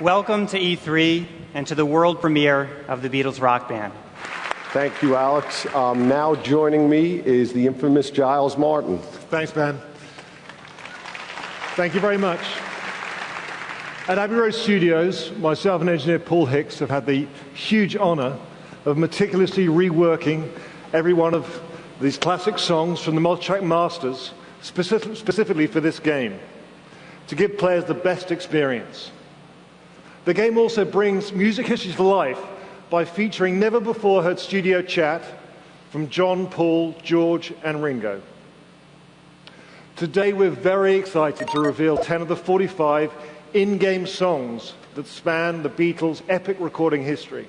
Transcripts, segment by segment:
Welcome to E3 and to the world premiere of the Beatles rock band. Thank you, Alex. Now joining me is the infamous Giles Martin. Thanks, Ben. Thank you very much. At Abbey Road Studios, myself and engineer Paul Hicks have had the huge honor of meticulously reworking every one of these classic songs from the multi-track masters specifically for this game, to give players the best experience. The game also brings music history to life by featuring never-before-heard studio chat from John, Paul, George, and Ringo. Today, we're very excited to reveal 10 of the 45 in-game songs that span the Beatles' epic recording history.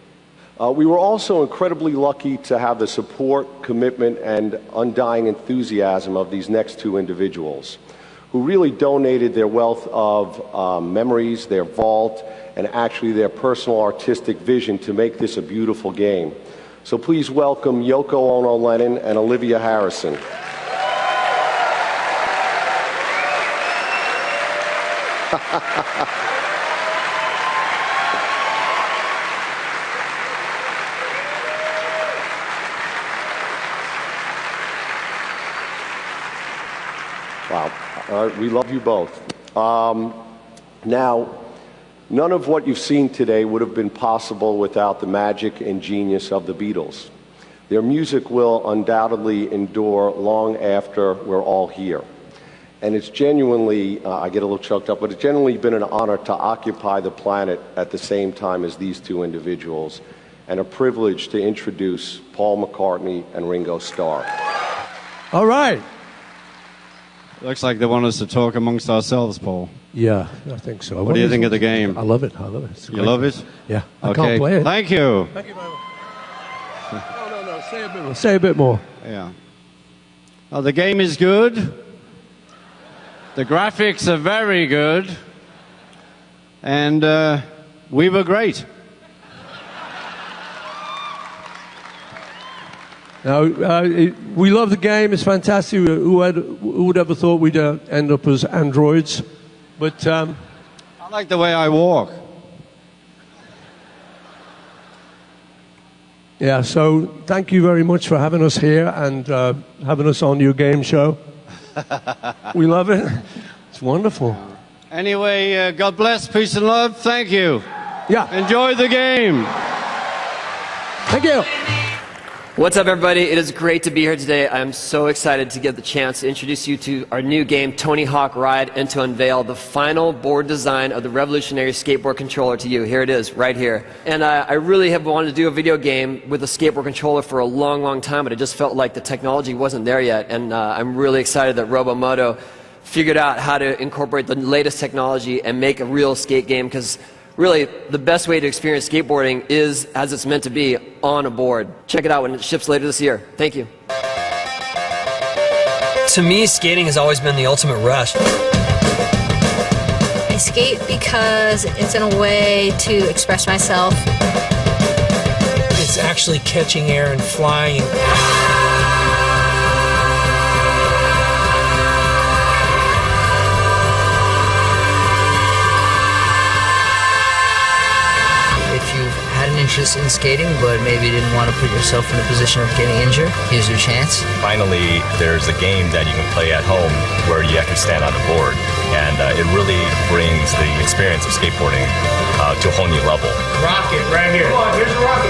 We were also incredibly lucky to have the support, commitment, and undying enthusiasm of these next two individuals, who really donated their wealth of memories, their vault, and actually their personal artistic vision to make this a beautiful game. So please welcome Yoko Ono Lennon and Olivia Harrison. Wow, we love you both. Now, none of what you've seen today would have been possible without the magic and genius of the Beatles. Their music will undoubtedly endure long after we're all here. And it's genuinely, I get a little choked up, but it's genuinely been an honor to occupy the planet at the same time as these two individuals, and a privilege to introduce Paul McCartney and Ringo Starr. All right. Looks like they want us to talk amongst ourselves, Paul. Yeah, I think so. What do you think of the game? I love it. I love it. You love it? Yeah. I Okay. can't play it. Thank you. Thank you very much. No. Say a bit more. Say a bit more. Yeah. Well, the game is good. The graphics are very good. And we were great. Now, we love the game. It's fantastic. Who would ever thought we'd end up as androids? But I like the way I walk. yeah, so thank you very much for having us here and having us on your game show. We love it. It's wonderful. Anyway, God bless, peace and love. Thank you. Yeah. Enjoy the game. Thank you. What's up, everybody? It is great to be here today. I'm so excited to get the chance to introduce you to our new game, Tony Hawk Ride, and to unveil the final board design of the revolutionary skateboard controller to you. Here it is, right here. And I really have wanted to do a video game with a skateboard controller for a long, long time, but it just felt like the technology wasn't there yet. And I'm really excited that Robomoto figured out how to incorporate the latest technology and make a real skate game, because really, the best way to experience skateboarding is, as it's meant to be, on a board. Check it out when it ships later this year. Thank you. To me, skating has always been the ultimate rush. I skate because it's in a way to express myself. It's actually catching air and flying. Interest in skating, but maybe didn't want to put yourself in a position of getting injured, here's your chance. Finally, there's a game that you can play at home where you actually stand on a board, and it really brings the experience of skateboarding to a whole new level. Rocket right here. Come on, here's a rocket.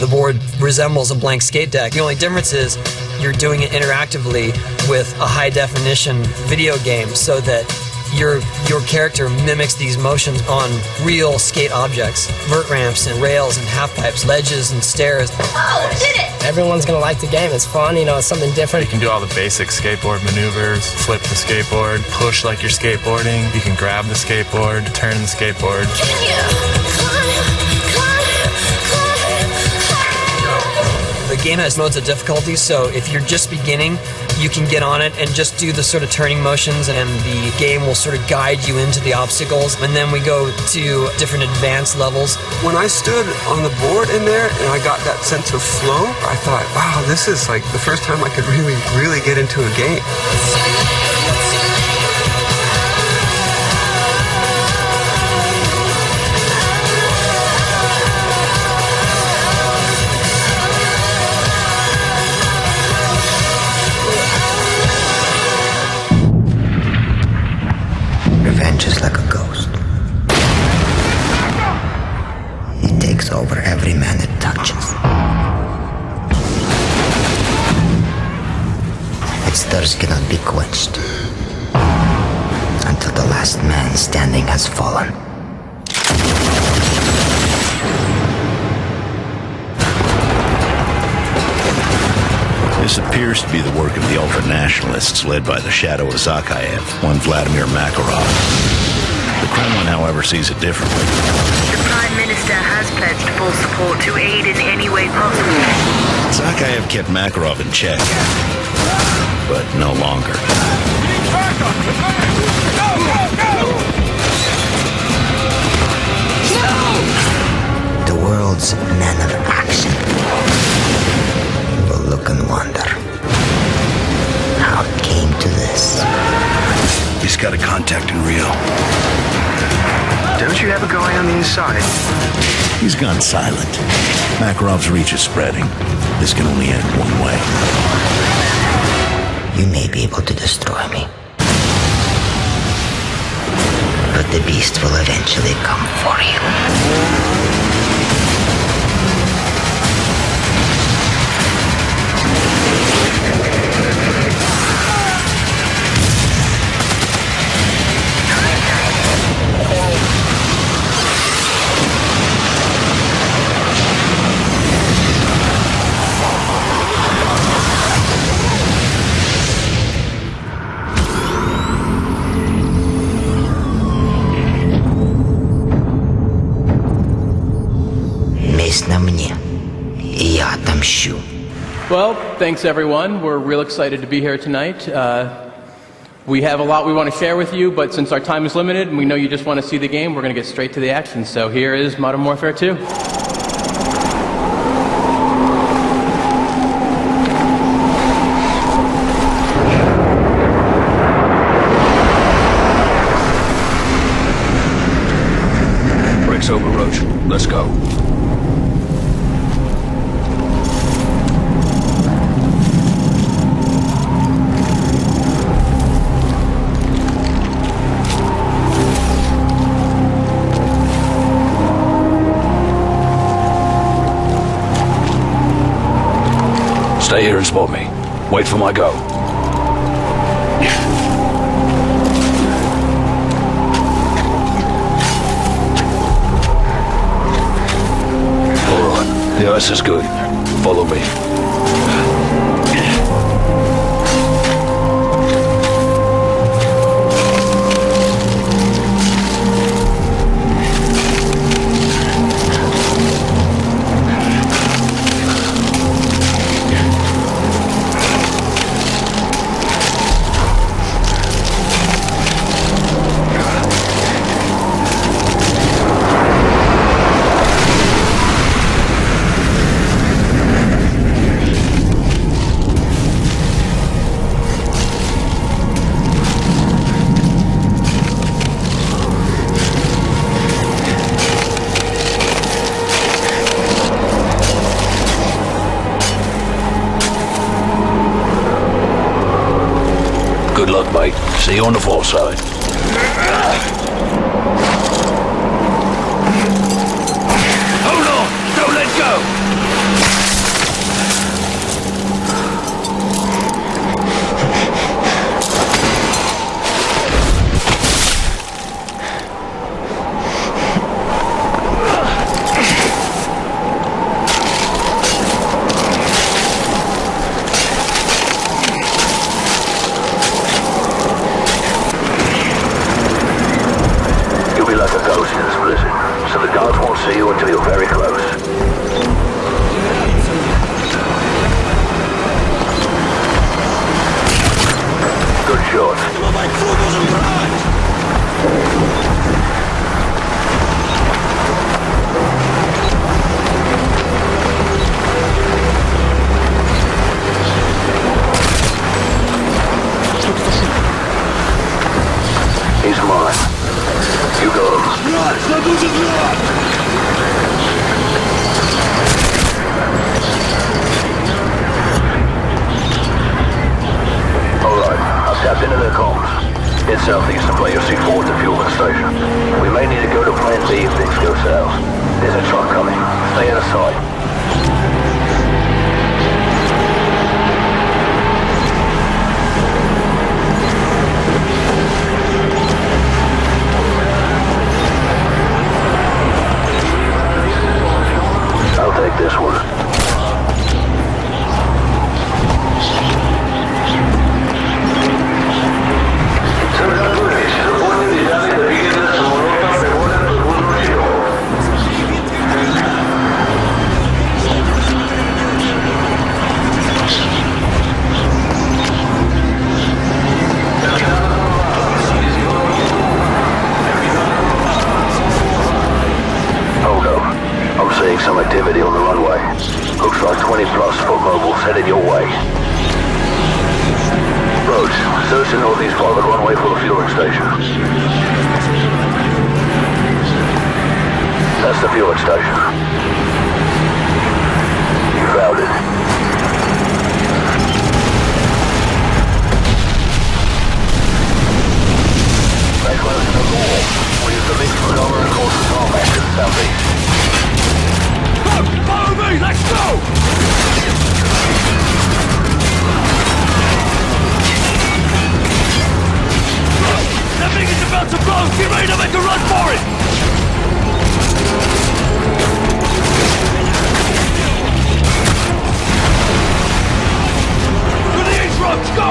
The board resembles a blank skate deck. The only difference is you're doing it interactively with a high-definition video game, so that your character mimics these motions on real skate objects. Vert ramps and rails and half-pipes, ledges and stairs. Oh, did it! Everyone's gonna like the game. It's fun, you know, it's something different. You can do all the basic skateboard maneuvers, flip the skateboard, push like you're skateboarding. You can grab the skateboard, turn the skateboard. Can you climb? The game has modes of difficulty, so if you're just beginning, you can get on it and just do the sort of turning motions, and the game will sort of guide you into the obstacles. And then we go to different advanced levels. When I stood on the board in there and I got that sense of flow, I thought, wow, this is like the first time I could really get into a game. Revenge is like a ghost. It takes over every man it touches. Its thirst cannot be quenched until the last man standing has fallen. This appears to be the work of the ultra-nationalists led by the shadow of Zakhaev, one Vladimir Makarov. The Kremlin, however, sees it differently. The Prime Minister has pledged full support to aid in any way possible. Zakhaev kept Makarov in check, but no longer. The world's men of action will look and wonder how it came to this. He's got a contact in Rio. Don't you have a guy on the inside? He's gone silent. Makarov's reach is spreading. This can only end one way. You may be able to destroy me, but the beast will eventually come for you. Well, thanks everyone. We're real excited to be here tonight. We have a lot we want to share with you, but since our time is limited and we know you just want to see the game, we're going to get straight to the action. So here is Modern Warfare 2. Break's over, Roach. Let's go. Stay here and spot me. Wait for my go. All right. Yeah, this is good. Follow me. Good luck, mate. See you on the far side. Hold on! Don't let go! He's mine. You go. Alright, I've tapped into their comms. Head southeast and play your seat forward to fueling station. We may need to go to plan B if things go south. There's a truck coming. Stay out of sight. I'll take this one. Some activity on the runway. Looks like 20 plus foot mobiles headed your way. Roach, search the northeast part of the runway for the fueling station. That's the fueling station. You found it. Stay close to the wall. We use the mix for cover and course the tarmac to the southeast. Follow me! Let's go! That thing is about to blow! Get ready to make a run for it! To the east roads, go!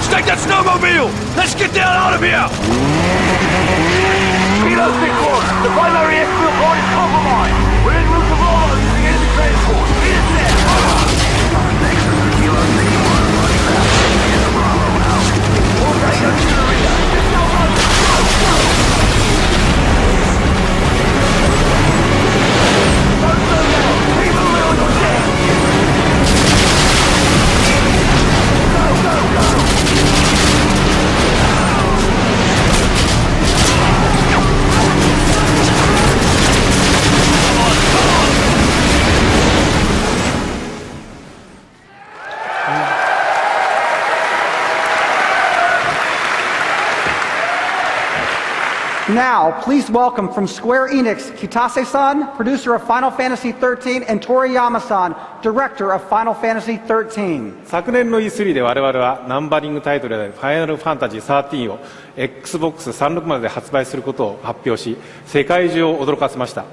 Take that snowmobile! Let's get down out of here! Kilo 6-1, the primary exfil point is compromised. We're en route to Milo using enemy transport. Meet us there! Kilo 6-1, running back. Get the Bravo out. Forza to the rear. Just now run. Go! Don't slow down. Keep moving on your deck. Go, go, go! Now, please welcome from Square Enix, Kitase-san, producer of Final Fantasy XIII, and Toriyama-san, director of Final Fantasy XIII. 昨年の E3 で我々はナンバリングタイトルでファイナルファンタジー13を Xbox360 で発売することを発表し、世界中を驚かせました。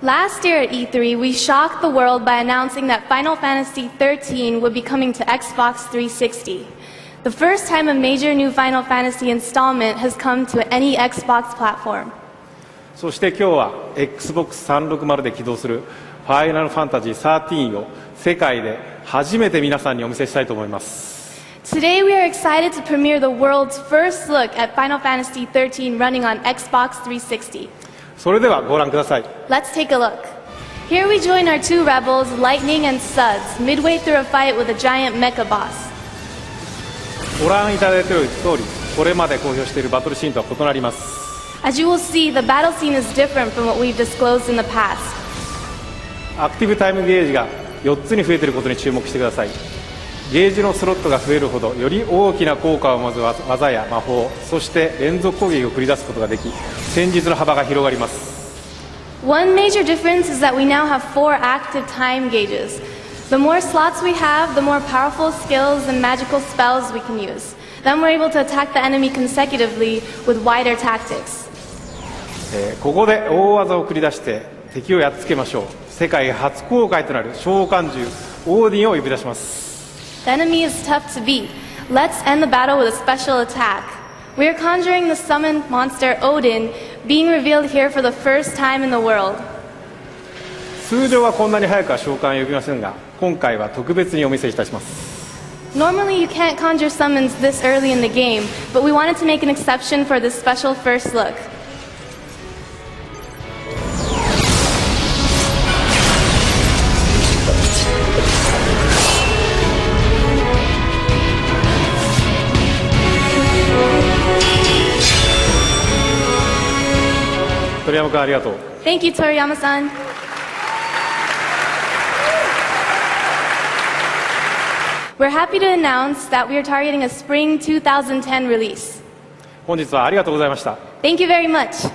Last year at E3, we shocked the world by announcing that Final Fantasy XIII would be coming to Xbox 360. The first time a major new Final Fantasy installment has come to any Xbox platform. そして今日は Xbox360 で起動するファイナルファンタジー13を世界で初めて皆さんにお見せしたいと思います。Today we are excited to premiere the world's first look at Final Fantasy XIII running on Xbox 360. それではご覧ください。 Let's take a look. Here we join our two rebels, Lightning and Suds, midway through a fight with a giant mecha boss. ご覧いただいている通り、これまで公表しているバトルシーンとは異なります。As you will see, the battle scene is different from what we've disclosed in the past. アクティブタイムゲージが4つに増えていることに注目してください。ゲージのスロットが増えるほどより大きな効果を持つ技や魔法、そして連続攻撃を繰り出すことができ、戦術の幅が広がります。One major difference is that we now have 4 active time gauges. The more slots we have, the more powerful skills and magical spells we can use. Then we're able to attack the enemy consecutively with wider tactics. ここで大技を繰り出して敵をやっつけましょう。世界初公開となる召喚獣オーディンを呼び出します。The enemy is tough to beat. Let's end the battle with a special attack. We are conjuring the summoned monster Odin, being revealed here for the first time in the world. 通常はこんなに早くは召喚を呼びませんが、今回は特別にお見せいたします。Normally you can't conjure summons this early in the game, but we wanted to make an exception for this special first look. 鳥山君ありがとう。 Thank you, Toriyama-san. We're happy to announce that we are targeting a spring 2010 release. 本日はありがとうございました。 Thank you very much.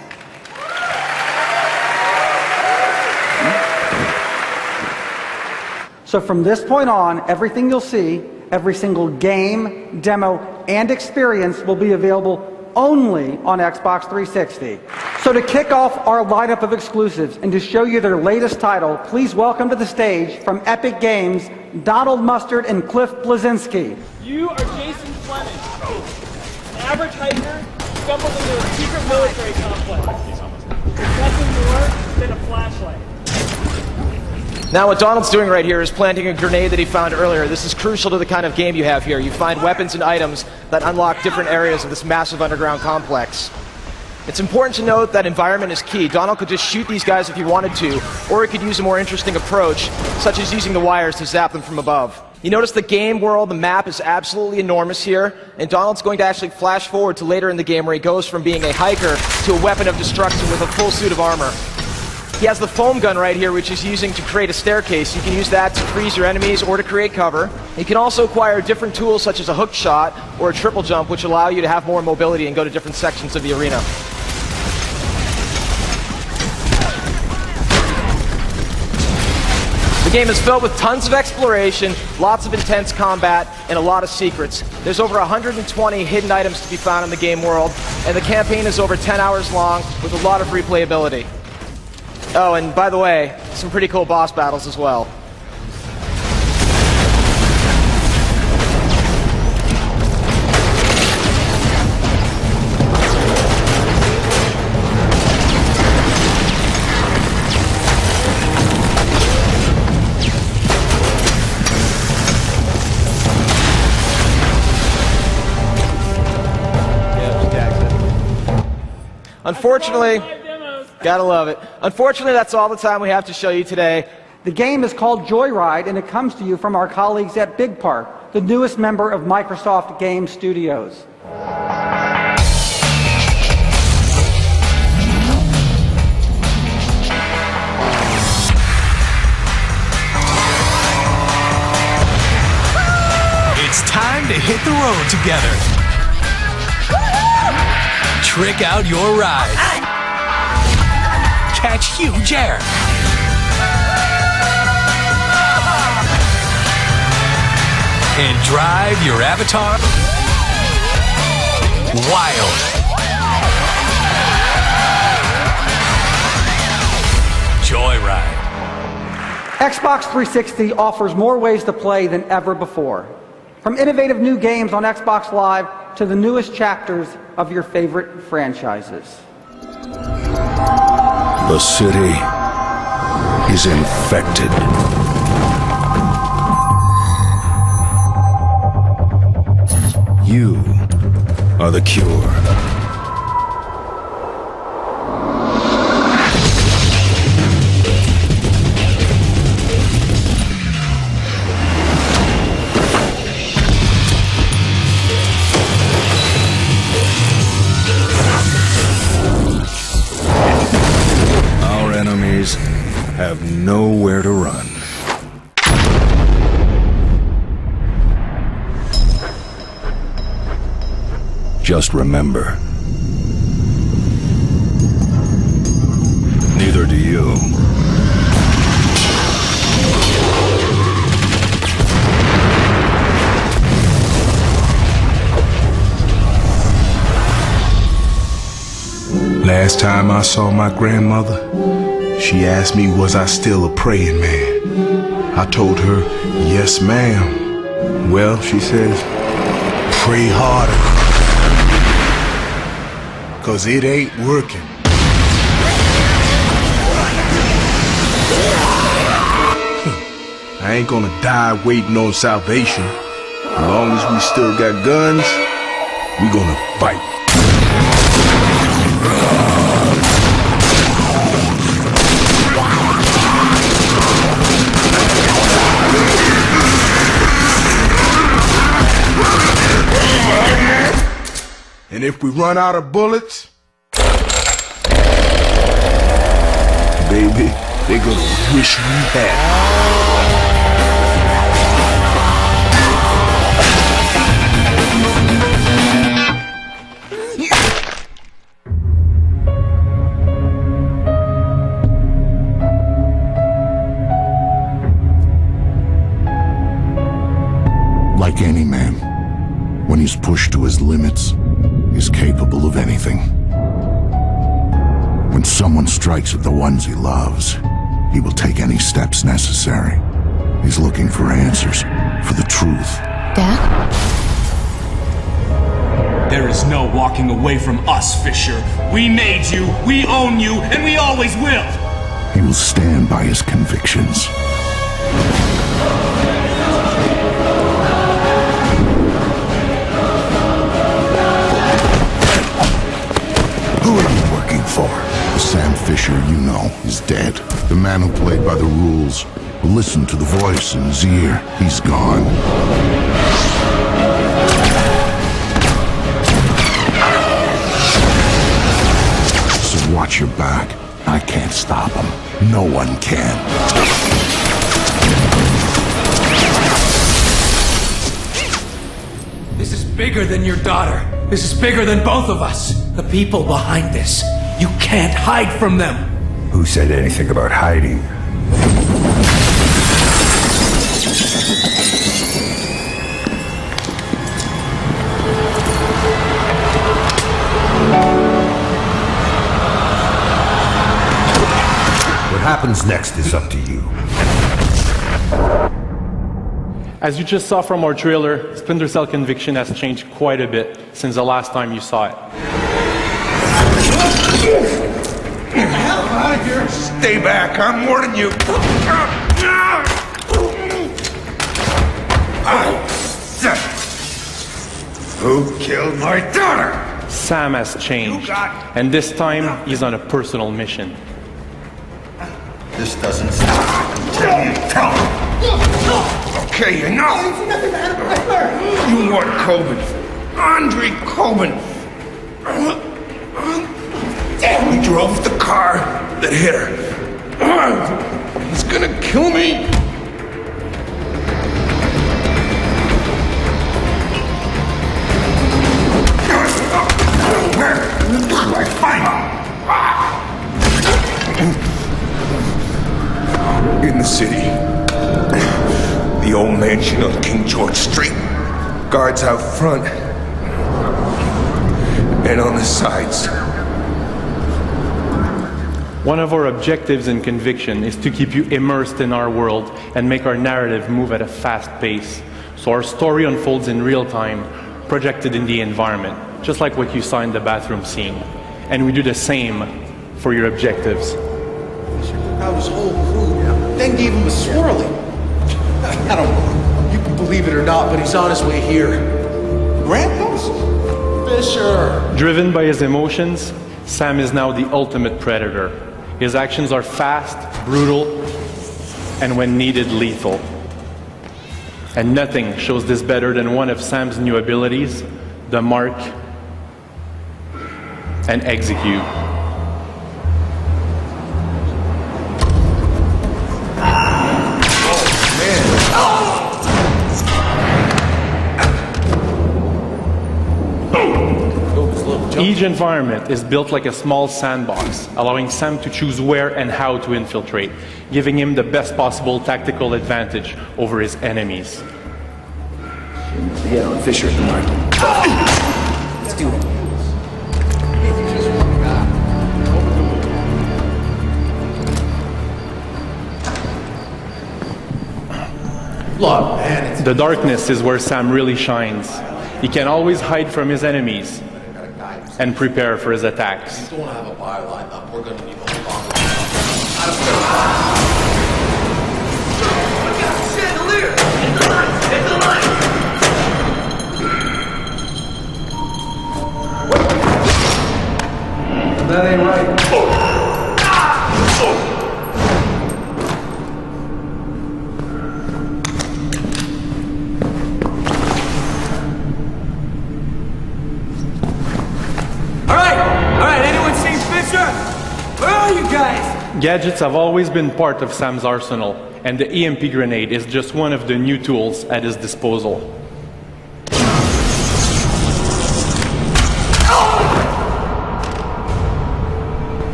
So from this point on, everything you'll see, every single game, demo, and experience will be available only on Xbox 360. So to kick off our lineup of exclusives and to show you their latest title, please welcome to the stage from Epic Games, Donald Mustard and Cliff Blazinski. You are Jason Fleming, an average hiker stumbled into a secret military complex. There's nothing more than a flashlight. Now what Donald's doing right here is planting a grenade that he found earlier. This is crucial to the kind of game you have here. You find weapons and items that unlock different areas of this massive underground complex. It's important to note that environment is key. Donald could just shoot these guys if he wanted to, or he could use a more interesting approach, such as using the wires to zap them from above. You notice the game world, the map is absolutely enormous here, and Donald's going to actually flash forward to later in the game where he goes from being a hiker to a weapon of destruction with a full suit of armor. He has the foam gun right here, which he's using to create a staircase. You can use that to freeze your enemies or to create cover. You can also acquire different tools such as a hook shot or a triple jump, which allow you to have more mobility and go to different sections of the arena. The game is filled with tons of exploration, lots of intense combat, and a lot of secrets. There's over 120 hidden items to be found in the game world, and the campaign is over 10 hours long with a lot of replayability. Oh, and by the way, some pretty cool boss battles as well. Unfortunately, gotta love it. Unfortunately, that's all the time we have to show you today. The game is called Joyride, and it comes to you from our colleagues at Big Park, the newest member of Microsoft Game Studios. It's time to hit the road together. Trick out your ride. Catch huge air. And drive your avatar wild. Joyride. Xbox 360 offers more ways to play than ever before. From innovative new games on Xbox Live to the newest chapters of your favorite franchises. The city is infected. You are the cure. Our enemies have nowhere to run. Just remember, neither do you. Last time I saw my grandmother, she asked me was I still a praying man. I told her, yes ma'am. Well, she says, pray harder. 'Cause it ain't working. I ain't gonna die waiting on salvation. As long as we still got guns, we gonna fight. And if we run out of bullets, baby, they gonna wish we had. Like any man, when he's pushed to his limits, is capable of anything. When someone strikes at the ones he loves, he will take any steps necessary. He's looking for answers, for the truth. Dad? There is no walking away from us, Fisher. We made you, we own you, and we always will! He will stand by his convictions. Who are you working for? The Sam Fisher you know is dead. The man who played by the rules, who listened to the voice in his ear, he's gone. So watch your back. I can't stop him. No one can. This is bigger than your daughter. This is bigger than both of us. The people behind this. You can't hide from them. Who said anything about hiding? What happens next is up to you. As you just saw from our trailer, Splinter Cell Conviction has changed quite a bit since the last time you saw it. Get the hell out of here! Stay back, I'm warning you! Who killed my daughter? Sam has changed, and this time he's on a personal mission. This doesn't stop until you tell me. Okay, enough! You want Coben. Andre Coben. He drove the car that hit her. He's gonna kill me. Where do I find him? In the city. The old mansion on King George Street. Guards out front. And on the sides. One of our objectives in Conviction is to keep you immersed in our world and make our narrative move at a fast pace. So our story unfolds in real time, projected in the environment, just like what you saw in the bathroom scene. And we do the same for your objectives. out his whole crew, then gave him a swirly. I don't know, you can believe it or not, but he's on his way here. Grandpa's? Fisher! Driven by his emotions, Sam is now the ultimate predator. His actions are fast, brutal, and when needed, lethal. And nothing shows this better than one of Sam's new abilities, the mark and execute. Each environment is built like a small sandbox, allowing Sam to choose where and how to infiltrate, giving him the best possible tactical advantage over his enemies. Get on Fisher at the mark. Let's do it. Look, man, the darkness is where Sam really shines. He can always hide from his enemies and prepare for his attacks. don't have a buy lined up. We're gonna need a longer. Chandelier! Hit the line! Hit the line! That ain't right. Gadgets have always been part of Sam's arsenal, and the EMP grenade is just one of the new tools at his disposal.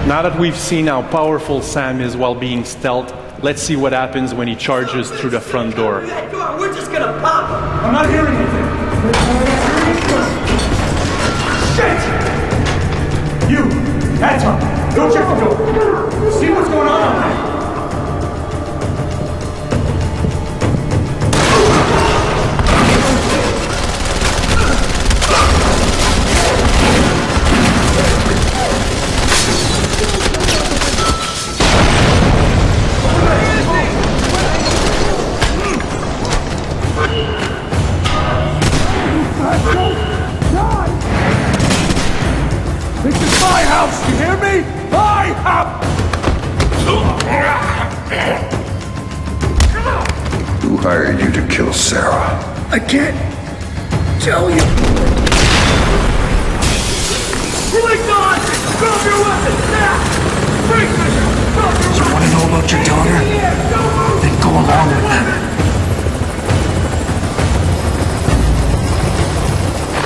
Now that we've seen how powerful Sam is while being stealth, let's see what happens when he charges through the front door. We're just gonna pop him! I'm not hearing anything. Shit! You, hands up. Go check the door. See what's going on out there. Who hired you to kill Sarah? I can't tell you. Police on! Drop your weapons! Now! Break this! Drop your weapons! You want to know about your daughter? Then go along with them.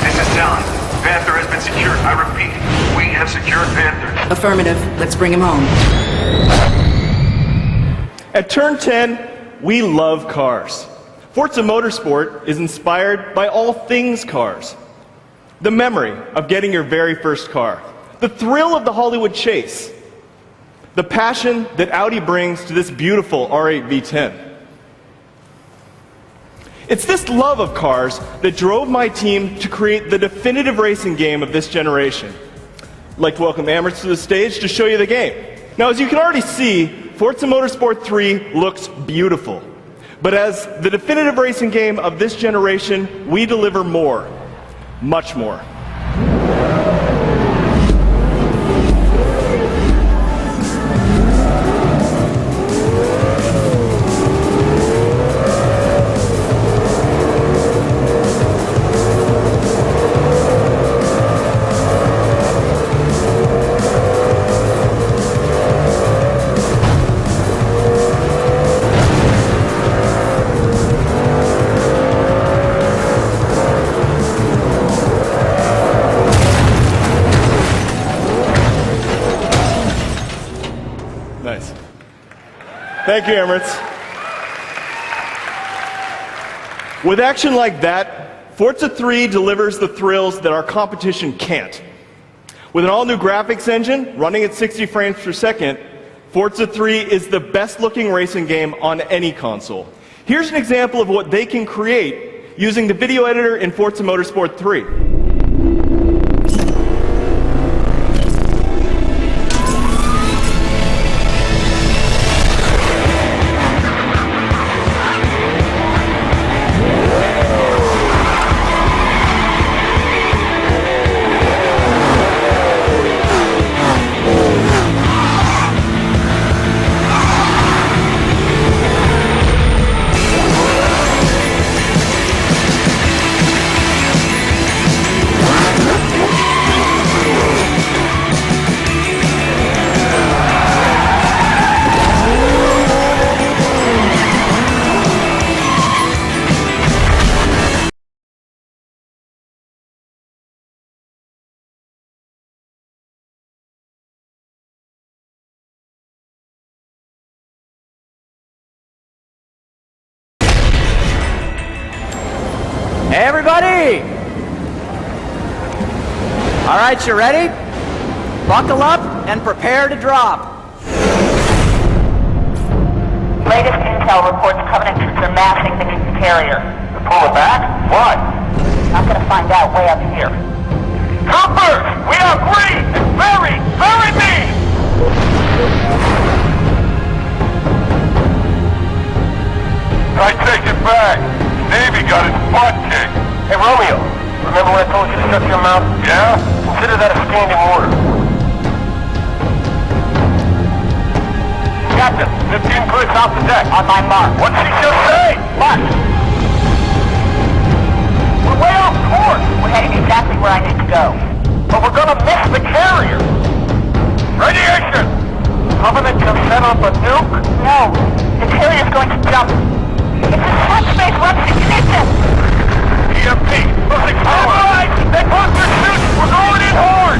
This is John. Panther has been secured. I repeat, we have secured Panther. Affirmative. Let's bring him home. At Turn 10, we love cars. Forza Motorsport is inspired by all things cars. The memory of getting your very first car. The thrill of the Hollywood chase. The passion that Audi brings to this beautiful R8 V10. It's this love of cars that drove my team to create the definitive racing game of this generation. I'd like to welcome Amherst to the stage to show you the game. Now, as you can already see, Forza Motorsport 3 looks beautiful. But as the definitive racing game of this generation, we deliver more. Much more. Nice. Thank you, Emirates. With action like that, Forza 3 delivers the thrills that our competition can't. With an all-new graphics engine running at 60 frames per second, Forza 3 is the best-looking racing game on any console. Here's an example of what they can create using the video editor in Forza Motorsport 3. Hey everybody! Alright, you ready? Buckle up and prepare to drop. Latest intel reports Covenant troops are massing beneath the carrier. Pull it back? Why? I'm gonna find out way up here. Troopers! We are green and very, very mean! I take it back. Navy got its butt kicked. Hey Romeo, remember when I told you to shut your mouth? Yeah? Consider that a standing order. Captain, 15 clicks off the deck. On my mark. What's he just say? Watch. We're way off course. We're heading exactly where I need to go. But we're gonna miss the carrier. Radiation! Covenant just set up a nuke? No. The carrier's going to jump. It's a subspace weapon ignition! EMP! Losing power! Alright! They close pursuit! We're going in hard!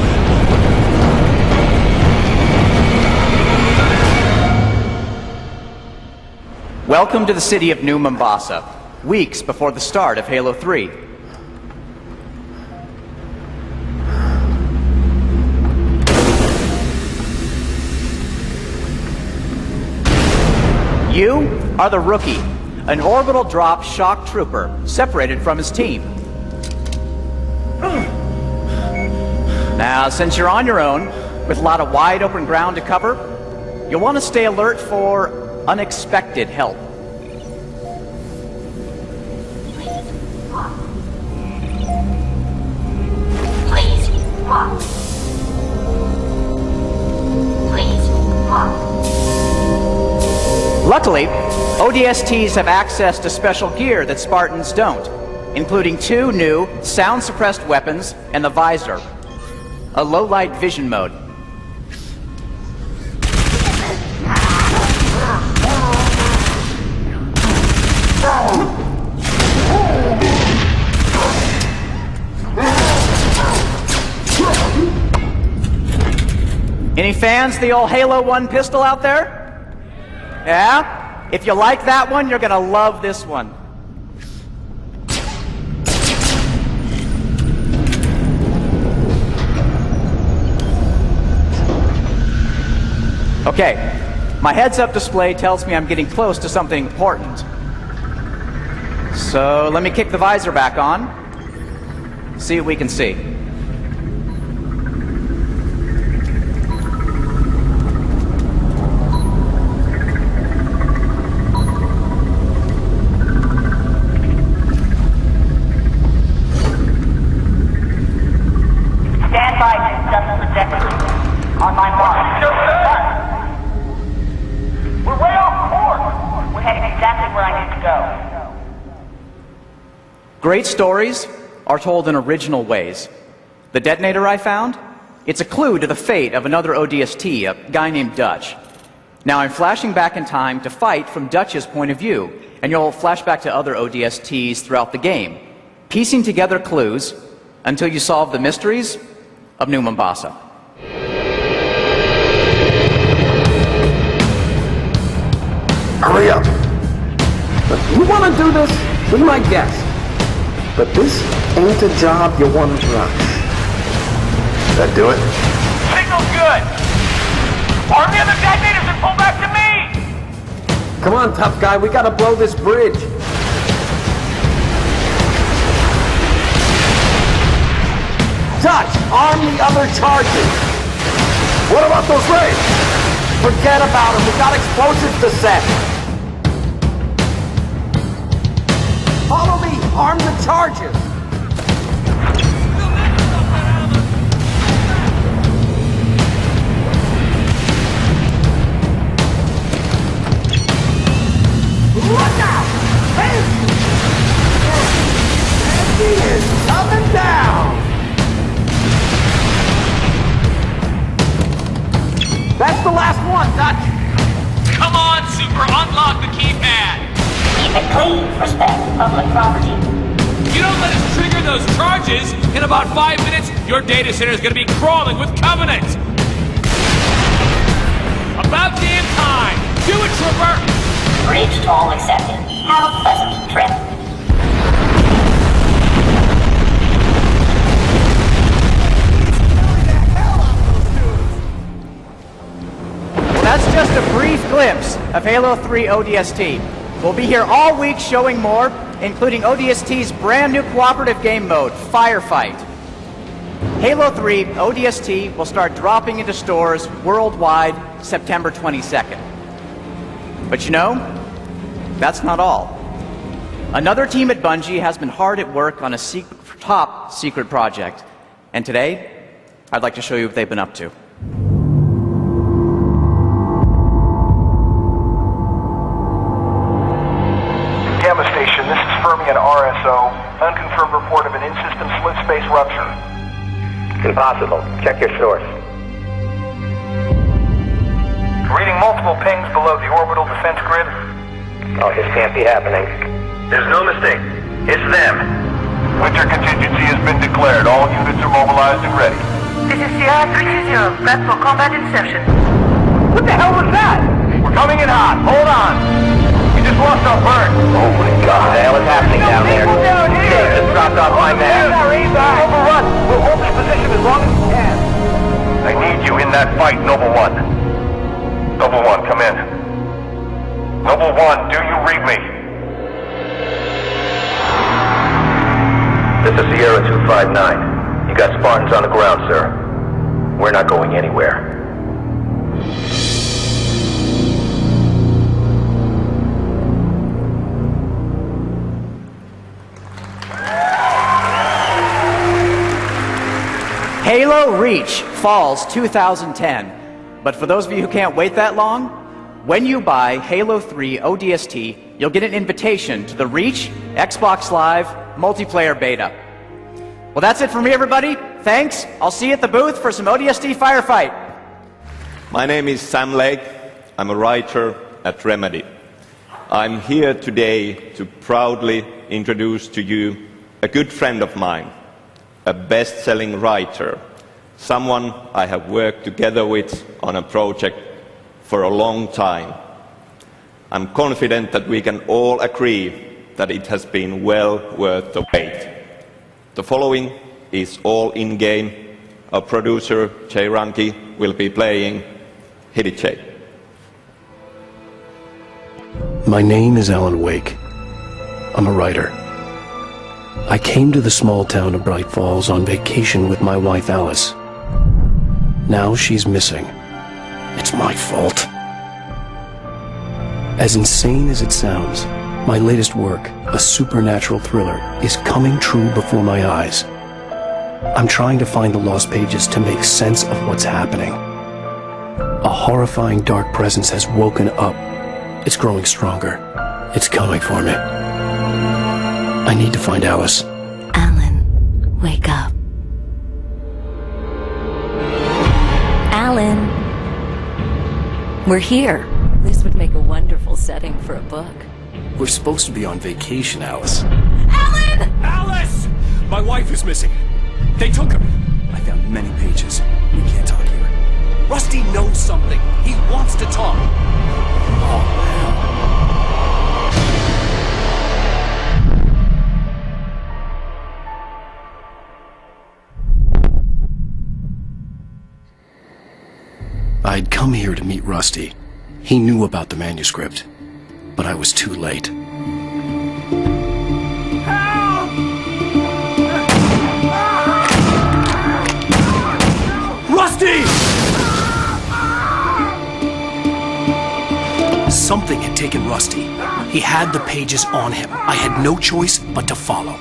Welcome to the city of New Mombasa, weeks before the start of Halo 3. You are the rookie, an orbital drop shock trooper separated from his team. Now, since you're on your own, with a lot of wide open ground to cover, you'll want to stay alert for unexpected help. Please walk. Please walk. Luckily, ODSTs have access to special gear that Spartans don't, including 2 new sound-suppressed weapons and the visor, a low-light vision mode. Any fans of the old Halo 1 pistol out there? Yeah? If you like that one, you're gonna love this one. Okay, my heads-up display tells me I'm getting close to something important. So let me kick the visor back on, see what we can see. Stand by to adjust the trajectory. On my mark. We're way off course. We're heading exactly where I need to go. Great stories are told in original ways. The detonator I found? It's a clue to the fate of another ODST, a guy named Dutch. Now I'm flashing back in time to fight from Dutch's point of view, and you'll flash back to other ODSTs throughout the game, piecing together clues until you solve the mysteries of New Mombasa. Hurry up. Look, you want to do this? Be my guest. But this ain't a job you want to rush. That do it? Signal's good. Arm the other detonators and pull back to me. Come on, tough guy, we gotta blow this bridge. Dutch, arm the other charges. What about those rays? Forget about them, we got explosives to set. Follow me, arm the charges. Look out! He is coming down! That's the last one, Dutch! Come on, Super, unlock the keypad! And please respect public property. You don't let us trigger those charges, in about 5 minutes, your data center is gonna be crawling with Covenant! About damn time! Do it, Trooper! Bridge toll accepted. Have a pleasant trip. That's just a brief glimpse of Halo 3 ODST. We'll be here all week showing more, including ODST's brand new cooperative game mode, Firefight. Halo 3 ODST will start dropping into stores worldwide September 22nd. But you know, that's not all. Another team at Bungie has been hard at work on a top secret project. And today, I'd like to show you what they've been up to. Gamma Station, this is Fermion RSO. Unconfirmed report of an in-system slit space rupture. Impossible. Check your source. Reading multiple pings below the orbital defense grid. Oh, this can't be happening. There's no mistake. It's them. Winter contingency has been declared. All units are mobilized and ready. This is Sierra 320. Prep for combat inception. What the hell was that? We're coming in hot. Hold on. We just lost our burn. Oh my God, what the hell is happening down there? Dave just dropped off my man. Overrun. We'll hold this position as long as we can. I need you in that fight, Noble One. Noble One, come in. Noble One, do you read me? This is Sierra 259. You got Spartans on the ground, sir. We're not going anywhere. Halo Reach Falls 2010. But for those of you who can't wait that long, when you buy Halo 3 ODST, you'll get an invitation to the Reach Xbox Live multiplayer beta. Well, that's it for me, everybody. Thanks. I'll see you at the booth for some ODST Firefight. My name is Sam Lake. I'm a writer at Remedy. I'm here today to proudly introduce to you a good friend of mine, a best-selling writer, someone I have worked together with on a project for a long time. I'm confident that we can all agree that it has been well worth the wait. The following is all in-game. Our producer, Jay Ranke, will be playing Hit It, Jay. My name is Alan Wake. I'm a writer. I came to the small town of Bright Falls on vacation with my wife Alice. Now she's missing. It's my fault. As insane as it sounds, my latest work, a supernatural thriller, is coming true before my eyes. I'm trying to find the lost pages to make sense of what's happening. A horrifying dark presence has woken up. It's growing stronger. It's coming for me. I need to find Alice. Alan, wake up. Alan, we're here. This would make a wonderful setting for a book. We're supposed to be on vacation, Alice. Alan! Alice! My wife is missing. They took her. I found many pages. We can't talk here. Rusty knows something. He wants to talk. Oh, man. I'd come here to meet Rusty. He knew about the manuscript. but I was too late. Rusty! Something had taken Rusty. He had the pages on him. I had no choice but to follow.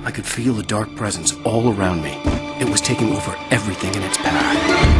I could feel the dark presence all around me. It was taking over everything in its path.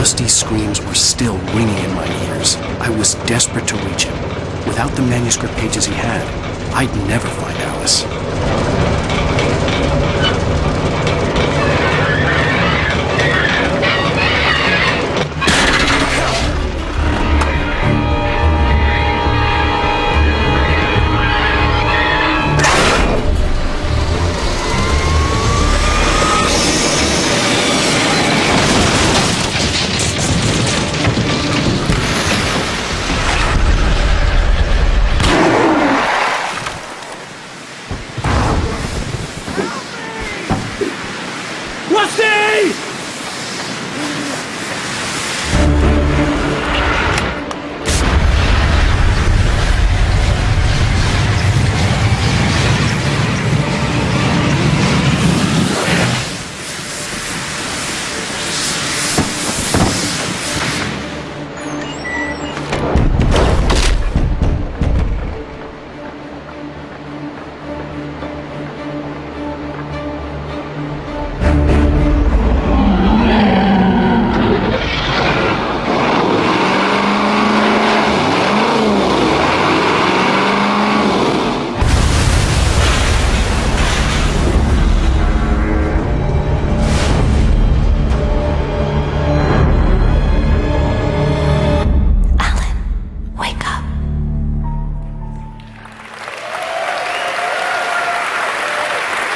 Rusty's screams were still ringing in my ears. I was desperate to reach him. Without the manuscript pages he had, I'd never find Alice.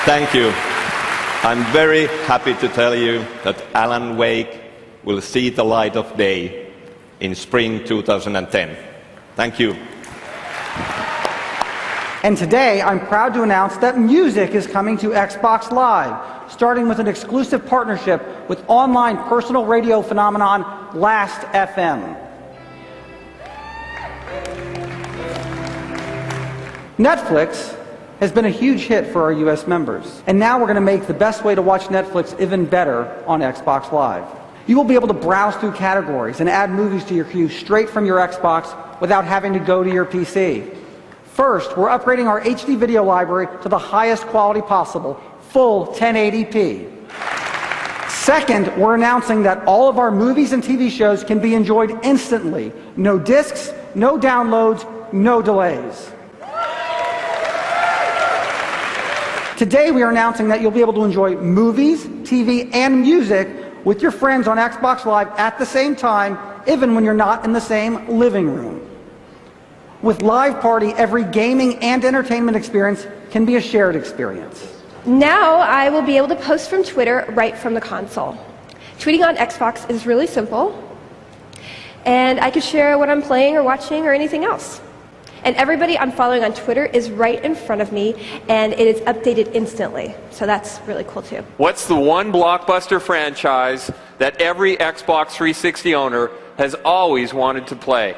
Thank you. I'm very happy to tell you that Alan Wake will see the light of day in spring 2010. Thank you. And today, I'm proud to announce that music is coming to Xbox Live, starting with an exclusive partnership with online personal radio phenomenon Last FM. Netflix has been a huge hit for our US members. And now we're going to make the best way to watch Netflix even better on Xbox Live. You will be able to browse through categories and add movies to your queue straight from your Xbox without having to go to your PC. First, we're upgrading our HD video library to the highest quality possible, full 1080p. Second, we're announcing that all of our movies and TV shows can be enjoyed instantly. No discs, no downloads, no delays. Today we are announcing that you'll be able to enjoy movies, TV, and music with your friends on Xbox Live at the same time, even when you're not in the same living room. With Live Party, every gaming and entertainment experience can be a shared experience. Now I will be able to post from Twitter right from the console. Tweeting on Xbox is really simple, and I can share what I'm playing or watching or anything else. And everybody I'm following on Twitter is right in front of me, and it is updated instantly. So that's really cool too. What's the one blockbuster franchise that every Xbox 360 owner has always wanted to play?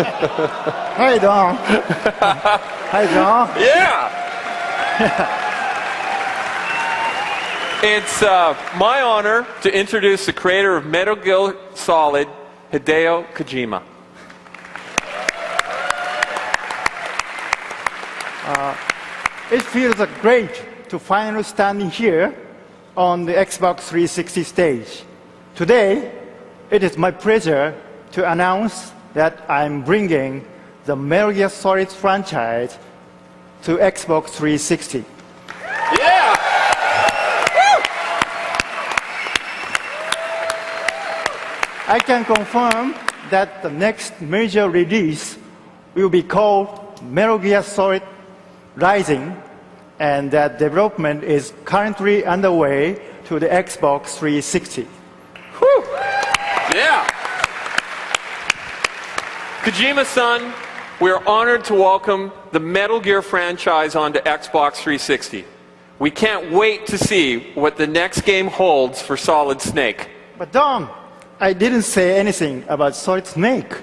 Hi, Don. Hi, Don. Yeah! It's my honor to introduce the creator of Metal Gear Solid, Hideo Kojima. It feels great to finally standing here on the Xbox 360 stage. Today, it is my pleasure to announce that I'm bringing the Metal Gear Solid franchise to Xbox 360. Yeah! I can confirm that the next major release will be called Metal Gear Solid Rising, and that development is currently underway to the Xbox 360. Whew. Yeah! Kojima-san, we are honored to welcome the Metal Gear franchise onto Xbox 360. We can't wait to see what the next game holds for Solid Snake. But Don, I didn't say anything about Solid Snake.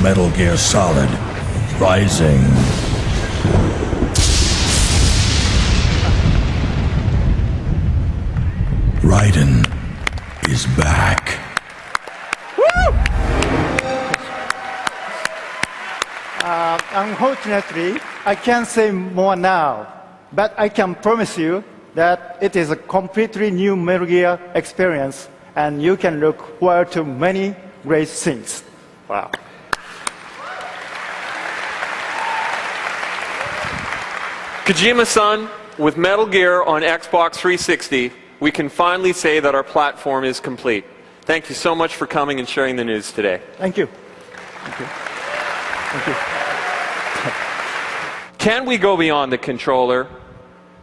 Metal Gear Solid Rising. Raiden is back. Unfortunately, I can't say more now, but I can promise you that it is a completely new Metal Gear experience, and you can look forward to many great things. Wow. Kojima-san, with Metal Gear on Xbox 360, we can finally say that our platform is complete. Thank you so much for coming and sharing the news today. Thank you. Thank you. Thank you. Can we go beyond the controller?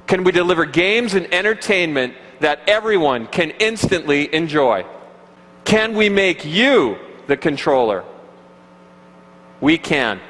Can we deliver games and entertainment that everyone can instantly enjoy? Can we make you the controller? We can.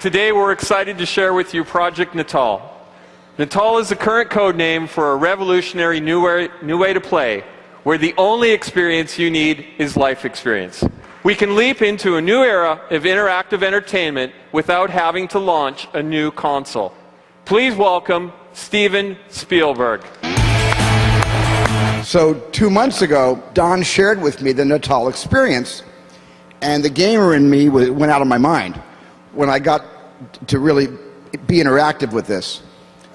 Today we're excited to share with you Project Natal. Natal is the current code name for a revolutionary new way to play, where the only experience you need is life experience. We can leap into a new era of interactive entertainment without having to launch a new console. Please welcome Steven Spielberg. So 2 months ago, Don shared with me the Natal experience, and the gamer in me went out of my mind when I got to really be interactive with this.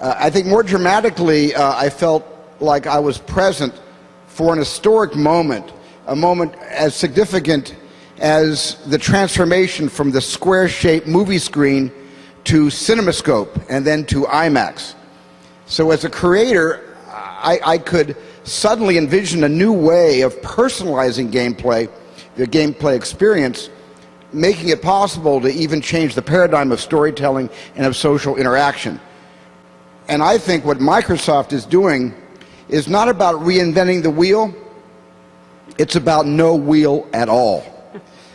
I think more dramatically, I felt like I was present for an historic moment, a moment as significant as the transformation from the square-shaped movie screen to CinemaScope and then to IMAX. So as a creator, I could suddenly envision a new way of personalizing gameplay, the gameplay experience, making it possible to even change the paradigm of storytelling and of social interaction. And I think what Microsoft is doing is not about reinventing the wheel, it's about no wheel at all.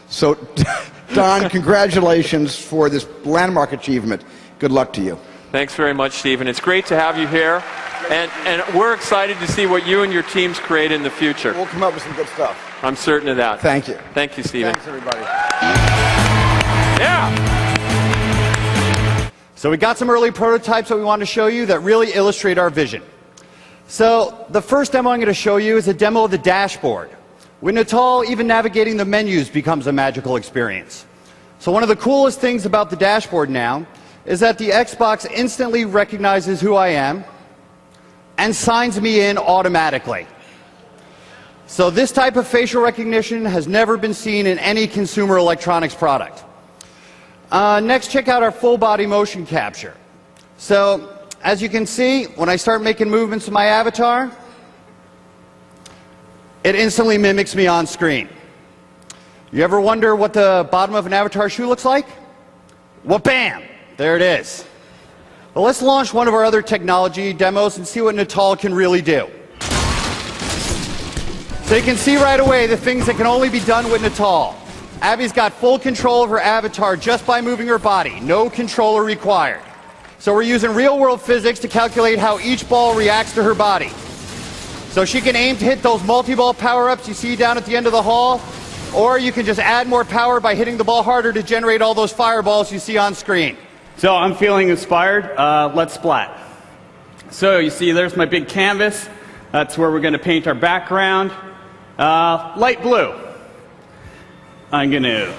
So, Don, congratulations for this landmark achievement. Good luck to you. Thanks very much, Stephen. It's great to have you here, and we're excited to see what you and your teams create in the future. We'll come up with some good stuff. I'm certain of that. Thank you. Thank you, Stephen. Thanks, everybody. Yeah! So we got some early prototypes that we want to show you that really illustrate our vision. So the first demo I'm going to show you is a demo of the dashboard. With Natal, even navigating the menus becomes a magical experience. So one of the coolest things about the dashboard now is that the Xbox instantly recognizes who I am and signs me in automatically. So this type of facial recognition has never been seen in any consumer electronics product. Next, check out our full body motion capture. So, as you can see, when I start making movements with my avatar, it instantly mimics me on screen. You ever wonder what the bottom of an avatar shoe looks like? Well, bam! There it is. Well, let's launch one of our other technology demos and see what Natal can really do. So you can see right away the things that can only be done with Natal. Abby's got full control of her avatar just by moving her body. No controller required. So we're using real-world physics to calculate how each ball reacts to her body. So she can aim to hit those multi-ball power-ups you see down at the end of the hall, or you can just add more power by hitting the ball harder to generate all those fireballs you see on screen. So I'm feeling inspired. Let's splat. So you see there's my big canvas. That's where we're going to paint our background. Light blue. I'm going to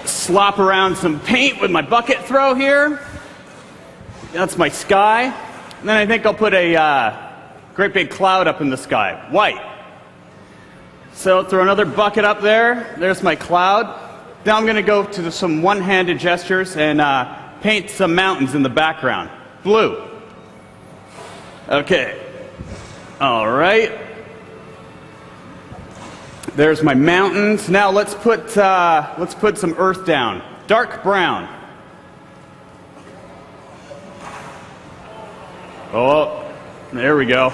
slop around some paint with my bucket throw here. That's my sky. And then I think I'll put a great big cloud up in the sky, white. So throw another bucket up there. There's my cloud. Now I'm going to go to some one-handed gestures and paint some mountains in the background, blue. Okay. All right. There's my mountains. Now let's put some earth down. Dark brown. Oh, there we go.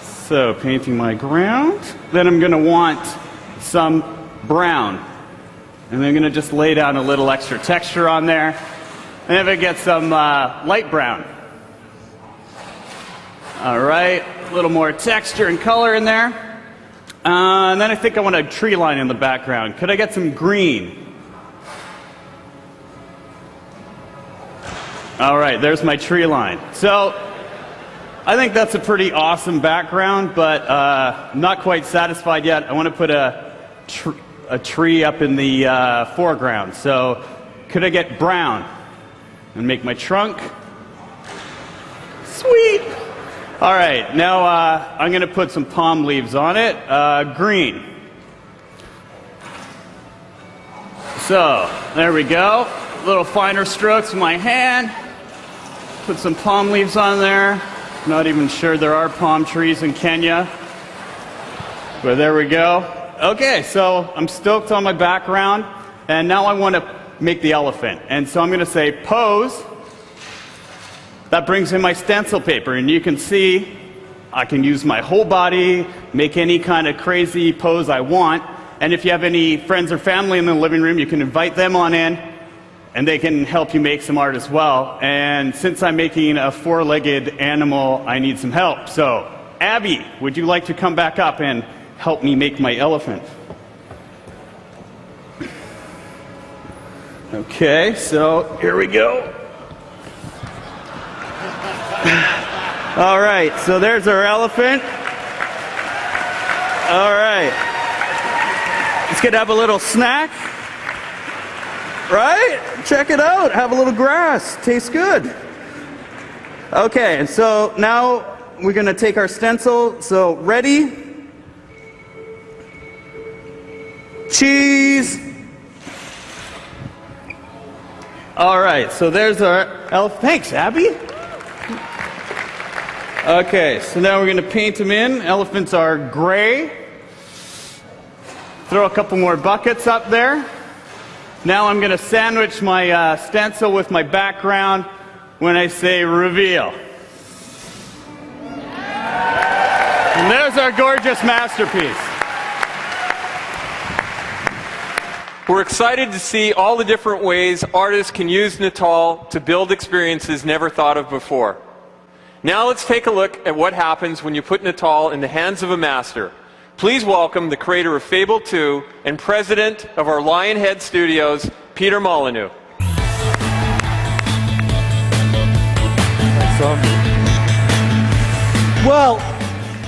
So painting my ground. Then I'm going to want some brown. And I'm going to just lay down a little extra texture on there. And if I get some light brown. All right. A little more texture and color in there. And then I think I want a tree line in the background. Could I get some green? All right, there's my tree line. So I think that's a pretty awesome background, but I'm not quite satisfied yet. I want to put a tree up in the foreground. So could I get brown and make my trunk? Sweet. All right, now I'm going to put some palm leaves on it, green. So, there we go. A little finer strokes with my hand. Put some palm leaves on there. Not even sure there are palm trees in Kenya. But there we go. Okay, so I'm stoked on my background. And now I want to make the elephant. And so I'm going to say pose. That brings in my stencil paper, and you can see I can use my whole body, make any kind of crazy pose I want, And if you have any friends or family in the living room, you can invite them on in, and they can help you make some art as well. And since I'm making a four-legged animal, I need some help. So, Abby, would you like to come back up and help me make my elephant? Okay, so here we go. All right, so there's our elephant. All right. It's gonna have a little snack. Right? Check it out. Have a little grass. Tastes good. Okay, and so now we're gonna take our stencil. So ready? Cheese. All right, so there's our elephant. Thanks, Abby. Okay, so now we're going to paint them in. Elephants are gray. Throw a couple more buckets up there. Now I'm going to sandwich my stencil with my background when I say reveal. And there's our gorgeous masterpiece. We're excited to see all the different ways artists can use Natal to build experiences never thought of before. Now let's take a look at what happens when you put Natal in the hands of a master. Please welcome the creator of Fable 2 and president of our Lionhead Studios, Peter Molyneux. Well,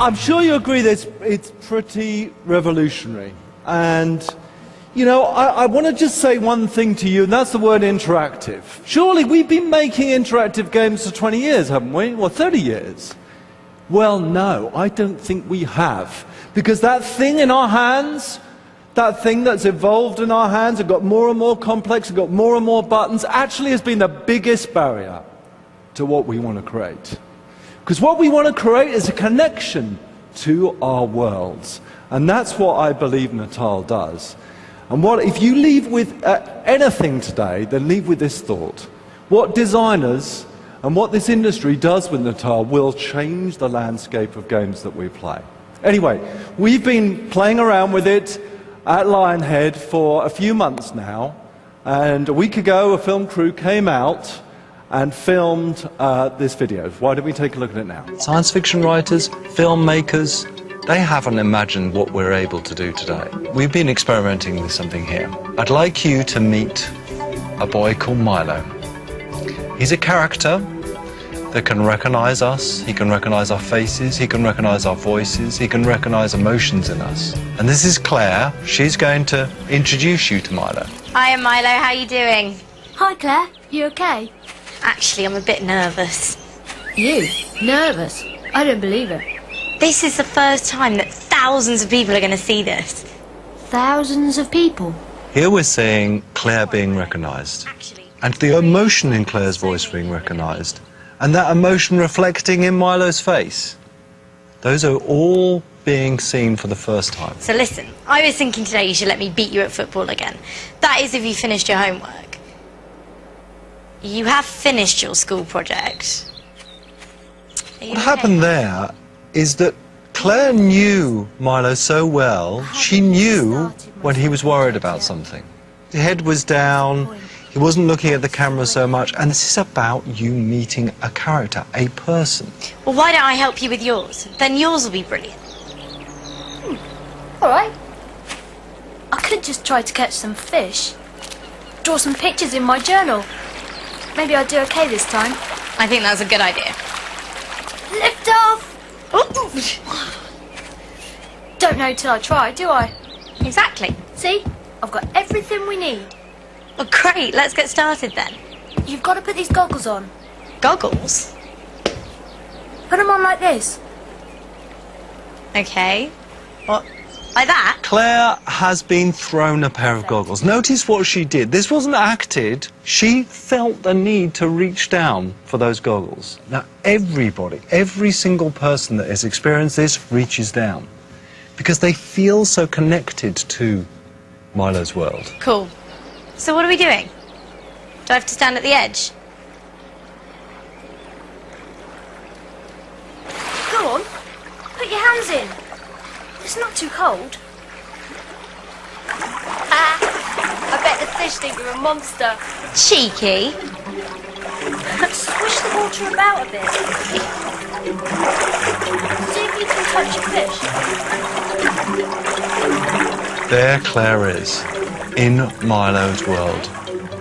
I'm sure you agree that it's pretty revolutionary. And, you know, I want to just say one thing to you, and that's the word interactive. Surely we've been making interactive games for 20 years, haven't we? Or 30 years? Well, no, I don't think we have. Because that thing in our hands, that thing that's evolved in our hands, it got more and more complex, it got more and more buttons, actually has been the biggest barrier to what we want to create. Because what we want to create is a connection to our worlds. And that's what I believe Natal does. And what, if you leave with anything today, then leave with this thought. What designers and what this industry does with Natal will change the landscape of games that we play. Anyway, we've been playing around with it at Lionhead for a few months now. And a week ago, a film crew came out and filmed this video. Why don't we take a look at it now? Science fiction writers, filmmakers, they haven't imagined what we're able to do today. We've been experimenting with something here. I'd like you to meet a boy called Milo. He's a character that can recognize us, he can recognize our faces, he can recognize our voices, he can recognize emotions in us. And this is Claire. She's going to introduce you to Milo. Hi, I'm Milo. How are you doing? Hi, Claire. You okay? Actually, I'm a bit nervous. You? Nervous? I don't believe it. This is the first time that thousands of people are going to see this. Thousands of people? Here we're seeing Claire being recognized, and the emotion in Claire's voice being recognized, and that emotion reflecting in Milo's face. Those are all being seen for the first time. So listen, I was thinking today you should let me beat you at football again. That is if you finished your homework. You have finished your school project. What happened there is that Claire knew Milo so well, she knew when he was worried about something. His head was down, he wasn't looking at the camera so much, and this is about you meeting a character, a person. Well, why don't I help you with yours? Then yours will be brilliant. All right. I could just try to catch some fish. Draw some pictures in my journal. Maybe I'll do okay this time. I think that's a good idea. Lift off! Don't know till I try, do I? Exactly. See? I've got everything we need. Well, great. Let's get started then. You've got to put these goggles on. Goggles? Put them on like this. Okay. What? Like that? Claire has been thrown a pair of goggles. Notice what she did. This wasn't acted. She felt the need to reach down for those goggles. Now, everybody, every single person that has experienced this reaches down because they feel so connected to Milo's world. Cool. So what are we doing? Do I have to stand at the edge? Go on. Put your hands in. It's not too cold. fish think we're a monster. Cheeky. Swish the water about a bit. See if you can touch a fish. There Claire is, in Milo's world.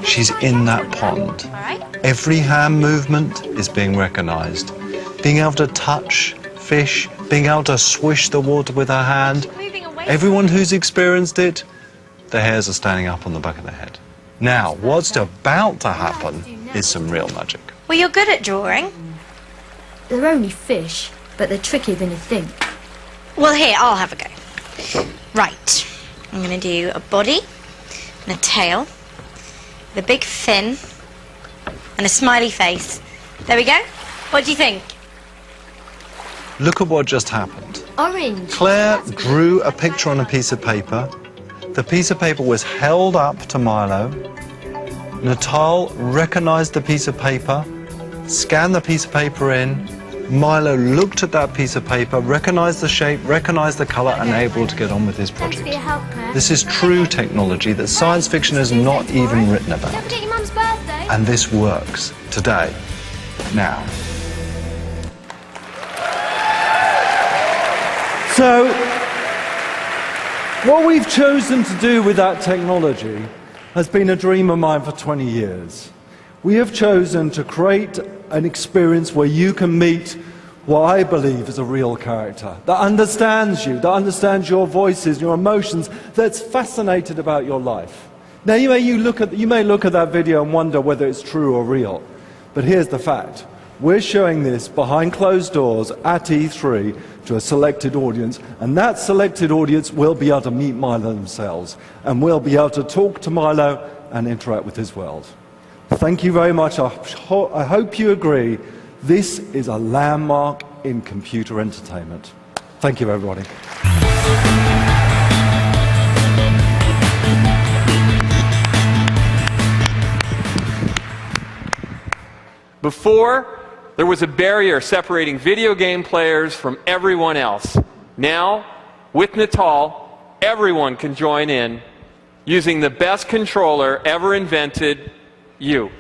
She's in that pond. Every hand movement is being recognized. Being able to touch fish, being able to swish the water with her hand. Everyone who's experienced it, the hairs are standing up on the back of their head. Now, what's about to happen is some real magic. Well, you're good at drawing. They're only fish, but they're trickier than you think. Well, here, I'll have a go. Right. I'm going to do a body and a tail, with a big fin, and a smiley face. There we go. What do you think? Look at what just happened. Orange. Claire drew a picture on a piece of paper. The piece of paper was held up to Milo. Natal recognized the piece of paper, scanned the piece of paper in. Milo looked at that piece of paper, recognized the shape, recognized the color, and able to get on with his project. Thanks for your help, Claire. This is true technology that science fiction has not even written about. Don't forget your mum's birthday. And this works today, now. So, what we've chosen to do with that technology has been a dream of mine for 20 years. We have chosen to create an experience where you can meet what I believe is a real character, that understands you, that understands your voices, your emotions, that's fascinated about your life. Now, you may look at that video and wonder whether it's true or real, but here's the fact. We're showing this behind closed doors at E3 to a selected audience, and that selected audience will be able to meet Milo themselves, and will be able to talk to Milo and interact with his world. Thank you very much. I hope you agree. This is a landmark in computer entertainment. Thank you, everybody. Before, there was a barrier separating video game players from everyone else. Now, with Natal, everyone can join in using the best controller ever invented, you.